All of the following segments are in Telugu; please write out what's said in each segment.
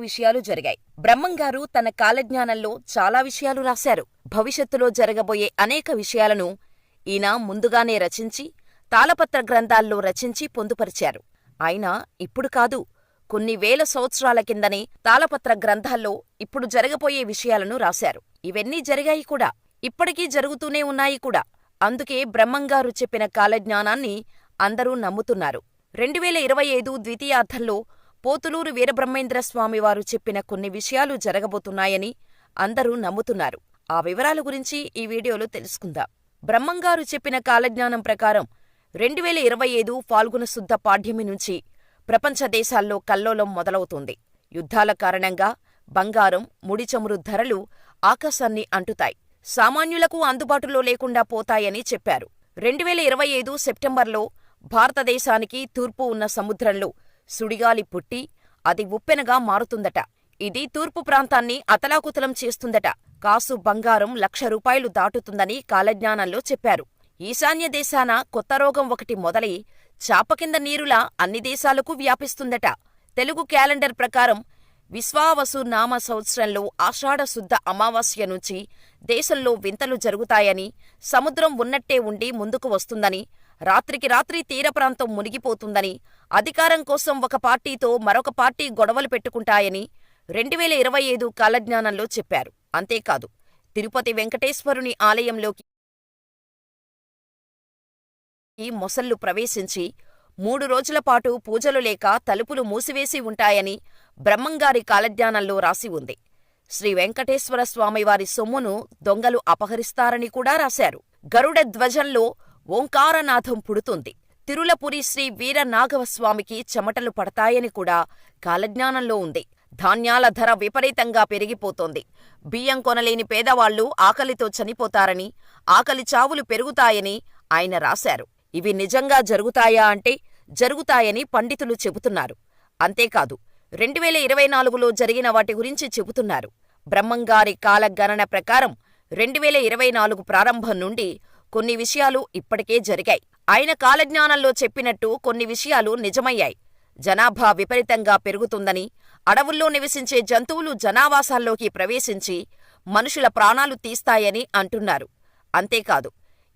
విషయాలు జరిగాయి. బ్రహ్మంగారు తన కాలజ్ఞానంలో చాలా విషయాలు రాశారు. భవిష్యత్తులో జరగబోయే అనేక విషయాలను ఈయన ముందుగానే రచించి, తాళపత్ర గ్రంథాల్లో రచించి పొందుపరిచారు. ఆయన ఇప్పుడు కాదు, కొన్ని వేల సంవత్సరాల కిందనే తాళపత్ర గ్రంథాల్లో ఇప్పుడు జరగబోయే విషయాలను రాశారు. ఇవన్నీ జరిగాయి కూడా, ఇప్పటికీ జరుగుతూనే ఉన్నాయి కూడా. అందుకే బ్రహ్మంగారు చెప్పిన కాలజ్ఞానాన్ని అందరూ నమ్ముతున్నారు. 2025 ద్వితీయార్థంలో పోతులూరు వీరబ్రహ్మేంద్రస్వామివారు చెప్పిన కొన్ని విషయాలు జరగబోతున్నాయని అందరూ నమ్ముతున్నారు. ఆ వివరాల గురించి ఈ వీడియోలో తెలుసుకుందాం. బ్రహ్మంగారు చెప్పిన కాలజ్ఞానం ప్రకారం 2025 ఫాల్గుణ శుద్ధ పాడ్యమి నుంచి ప్రపంచ దేశాల్లో కల్లోలం మొదలవుతుంది. యుద్ధాల కారణంగా బంగారం, ముడి చమురు ధరలు ఆకాశాన్ని అంటుతాయి. సామాన్యులకు అందుబాటులో లేకుండా పోతాయని చెప్పారు. 2025 సెప్టెంబర్లో భారతదేశానికి తూర్పు ఉన్న సముద్రంలో సుడిగాలి పుట్టి అది ఉప్పెనగా మారుతుందట. ఇది తూర్పు ప్రాంతాన్ని అతలాకుతలం చేస్తుందట. కాసు బంగారం ₹1,00,000 దాటుతుందని కాలజ్ఞానంలో చెప్పారు. ఈశాన్య దేశాన కొత్త రోగం ఒకటి మొదలై చాపకింద నీరులా అన్ని దేశాలకు వ్యాపిస్తుందట. తెలుగు క్యాలెండర్ ప్రకారం విశ్వావసు నామ సంవత్సరంలో ఆషాఢశుద్ధ అమావాస్య నుంచి దేశంలో వింతలు జరుగుతాయని, సముద్రం ఉన్నట్టే ఉండి ముందుకు వస్తుందని, రాత్రికి రాత్రి తీరప్రాంతం మునిగిపోతుందని, అధికారం కోసం ఒక పార్టీతో మరొక పార్టీ గొడవలు పెట్టుకుంటాయని 2025 కాలజ్ఞానంలో చెప్పారు. అంతేకాదు, తిరుపతి వెంకటేశ్వరుని ఆలయంలోకి మొసళ్ళు ప్రవేశించి 3 రోజులపాటు పూజలు లేక తలుపులు మూసివేసి ఉంటాయని బ్రహ్మంగారి కాలజ్ఞానంలో రాసి ఉంది. శ్రీ వెంకటేశ్వర స్వామివారి సొమ్మును దొంగలు అపహరిస్తారని కూడా రాశారు. గరుడ ధ్వజంలో ఓంకారనాథం పుడుతుంది. తిరులపురి శ్రీ వీరనాగవస్వామికి చెమటలు పడతాయని కూడా కాలజ్ఞానంలో ఉంది. ధాన్యాల ధర విపరీతంగా పెరిగిపోతోంది. బియ్యం కొనలేని పేదవాళ్లు ఆకలితో చనిపోతారని, ఆకలి చావులు పెరుగుతాయని ఆయన రాశారు. ఇవి నిజంగా జరుగుతాయా అంటే జరుగుతాయని పండితులు చెబుతున్నారు. అంతేకాదు, 2024లో జరిగిన వాటి గురించి చెబుతున్నారు. బ్రహ్మంగారి కాలగణన ప్రకారం 2024 ప్రారంభం నుండి కొన్ని విషయాలు ఇప్పటికే జరిగాయి. ఆయన కాలజ్ఞానంలో చెప్పినట్టు కొన్ని విషయాలు నిజమయ్యాయి. జనాభా విపరీతంగా పెరుగుతుందని, అడవుల్లో నివసించే జంతువులు జనావాసాల్లోకి ప్రవేశించి మనుషుల ప్రాణాలు తీస్తాయని అంటున్నారు. అంతేకాదు,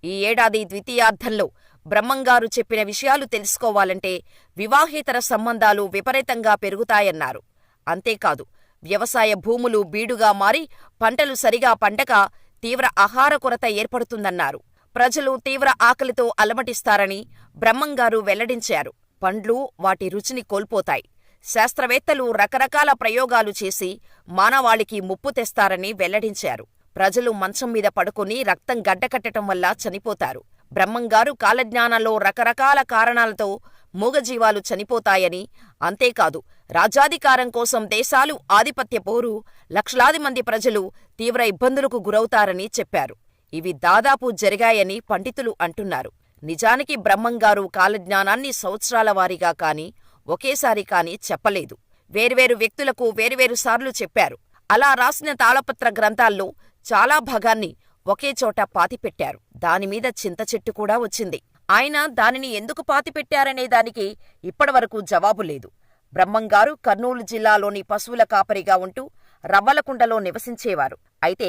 ఈ ఏడాది ద్వితీయార్థంలో బ్రహ్మంగారు చెప్పిన విషయాలు తెలుసుకోవాలంటే వివాహేతర సంబంధాలు విపరీతంగా పెరుగుతాయన్నారు. అంతేకాదు, వ్యవసాయ భూములు బీడుగా మారి పంటలు సరిగా పండక తీవ్ర ఆహార కొరత ఏర్పడుతుందన్నారు. ప్రజలు తీవ్ర ఆకలితో అలమటిస్తారని బ్రహ్మంగారు వెల్లడించారు. పండ్లు వాటి రుచిని కోల్పోతాయి. శాస్త్రవేత్తలు రకరకాల ప్రయోగాలు చేసి మానవాళికి ముప్పు తెస్తారని వెల్లడించారు. ప్రజలు మంచం మీద పడుకుని రక్తం గడ్డకట్టడం వల్ల చనిపోతారు. బ్రహ్మంగారు కాలజ్ఞానంలో రకరకాల కారణాలతో మూగజీవాలు చనిపోతాయని, అంతేకాదు, రాజ్యాధికారం కోసం దేశాలు ఆధిపత్య పోరు, లక్షలాది మంది ప్రజలు తీవ్ర ఇబ్బందులకు గురవుతారని చెప్పారు. ఇవి దాదాపు జరిగాయని పండితులు అంటున్నారు. నిజానికి బ్రహ్మంగారు కాలజ్ఞానాన్ని సంవత్సరాల వారీగా కాని, ఒకేసారి కాని చెప్పలేదు. వేర్వేరు వ్యక్తులకు వేర్వేరు సార్లు చెప్పారు. అలా రాసిన తాళపత్ర గ్రంథాల్లో చాలా భాగాన్ని ఒకేచోట పాతిపెట్టారు. దానిమీద చింతచెట్టు కూడా వచ్చింది. ఆయన దానిని ఎందుకు పాతిపెట్టారనే దానికి ఇప్పటివరకు జవాబు లేదు. బ్రహ్మంగారు కర్నూలు జిల్లాలోని పశువుల కాపరిగా ఉంటూ రవ్వలకుండలో నివసించేవారు. అయితే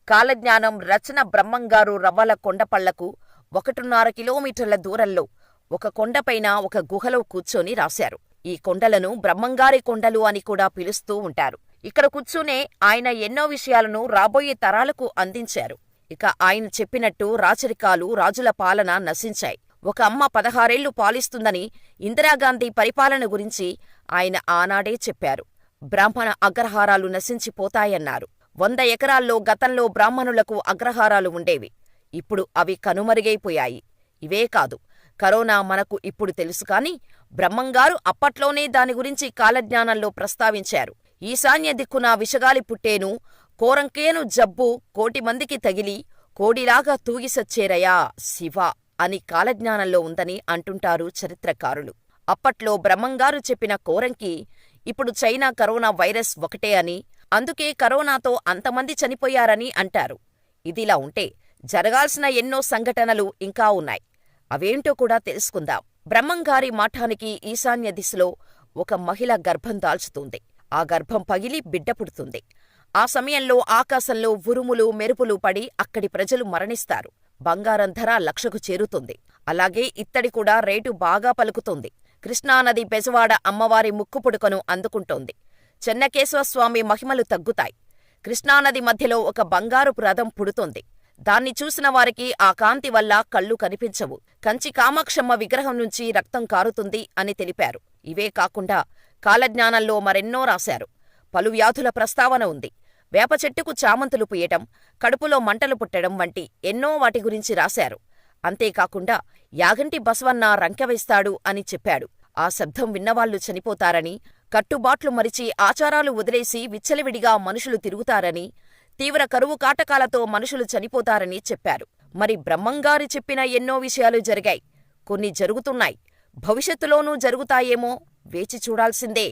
కాలజ్ఞానం రచన బ్రహ్మంగారు రవ్వల కొండపళ్లకు 1.5 కిలోమీటర్ల దూరంలో ఒక కొండపైన ఒక గుహలో కూర్చొని రాశారు. ఈ కొండలను బ్రహ్మంగారి కొండలు అని కూడా పిలుస్తూ ఉంటారు. ఇక్కడ కూర్చునే ఆయన ఎన్నో విషయాలను రాబోయే తరాలకు అందించారు. ఇక ఆయన చెప్పినట్టు రాచరికాలు, రాజుల పాలన నశించాయి. ఒక అమ్మ 16 ఏళ్లు పాలిస్తుందని ఇందిరాగాంధీ పరిపాలన గురించి ఆయన ఆనాడే చెప్పారు. బ్రాహ్మణ అగ్రహారాలు నశించిపోతాయన్నారు. 100 ఎకరాల్లో గతంలో బ్రాహ్మణులకు అగ్రహారాలు ఉండేవి. ఇప్పుడు అవి కనుమరుగైపోయాయి. ఇవే కాదు, కరోనా మనకు ఇప్పుడు తెలుసు కాని బ్రహ్మంగారు అప్పట్లోనే దాని గురించి కాలజ్ఞానంలో ప్రస్తావించారు. ఈశాన్య దిక్కున విషగాలి పుట్టేను, కోరంకేను జబ్బు 1,00,00,000 మందికి తగిలి కోడిలాగా తూగిసచ్చేరయా శివ అని కాలజ్ఞానంలో ఉందని అంటుంటారు చరిత్రకారులు. అప్పట్లో బ్రహ్మంగారు చెప్పిన కోరంకి ఇప్పుడు చైనా కరోనా వైరస్ ఒకటే అని, అందుకే కరోనాతో అంతమంది చనిపోయారని అంటారు. ఇదిలా ఉంటే జరగాల్సిన ఎన్నో సంఘటనలు ఇంకా ఉన్నాయి. అవేంటో కూడా తెలుసుకుందాం. బ్రహ్మంగారి మఠానికి ఈశాన్య దిశలో ఒక మహిళ గర్భం దాల్చుతుంది. ఆ గర్భం పగిలి బిడ్డ పుడుతుంది. ఆ సమయంలో ఆకాశంలో ఉరుములు, మెరుపులు పడి అక్కడి ప్రజలు మరణిస్తారు. బంగారం ధర 1,00,000కు చేరుతుంది. అలాగే ఇత్తడి కూడా రేటు బాగా పలుకుతుంది. కృష్ణానది బెజవాడ అమ్మవారి ముక్కుపుడకను అందుకుంటోంది. చెన్నకేశవస్వామి మహిమలు తగ్గుతాయి. కృష్ణానది మధ్యలో ఒక బంగారుపు రథం పుడుతోంది. దాన్ని చూసిన వారికి ఆ కాంతి వల్ల కళ్ళు కనిపించవు. కంచి కామాక్షమ్మ విగ్రహం నుంచి రక్తం కారుతుంది అని తెలిపారు. ఇవే కాకుండా కాలజ్ఞానంలో మరెన్నో రాశారు. పలు వ్యాధుల ప్రస్తావన ఉంది. వేప చెట్టుకు చామంతులు పూయటం, కడుపులో మంటలు పుట్టడం వంటి ఎన్నో వాటి గురించి రాశారు. అంతేకాకుండా యాగంటి బసవన్న రంకెవేస్తాడు అని చెప్పాడు. ఆ శబ్దం విన్నవాళ్లు చనిపోతారని, కట్టుబాట్లు మరిచి ఆచారాలు వదిలేసి విచ్చలవిడిగా మనుషులు తిరుగుతారని, తీవ్ర కరువు కాటకాలతో మనుషులు చనిపోతారని చెప్పారు. మరి బ్రహ్మంగారు చెప్పిన ఎన్నో విషయాలు జరిగాయి. కొన్ని జరుగుతున్నాయి. భవిష్యత్తులోనూ జరుగుతాయేమో వేచి చూడాల్సిందే.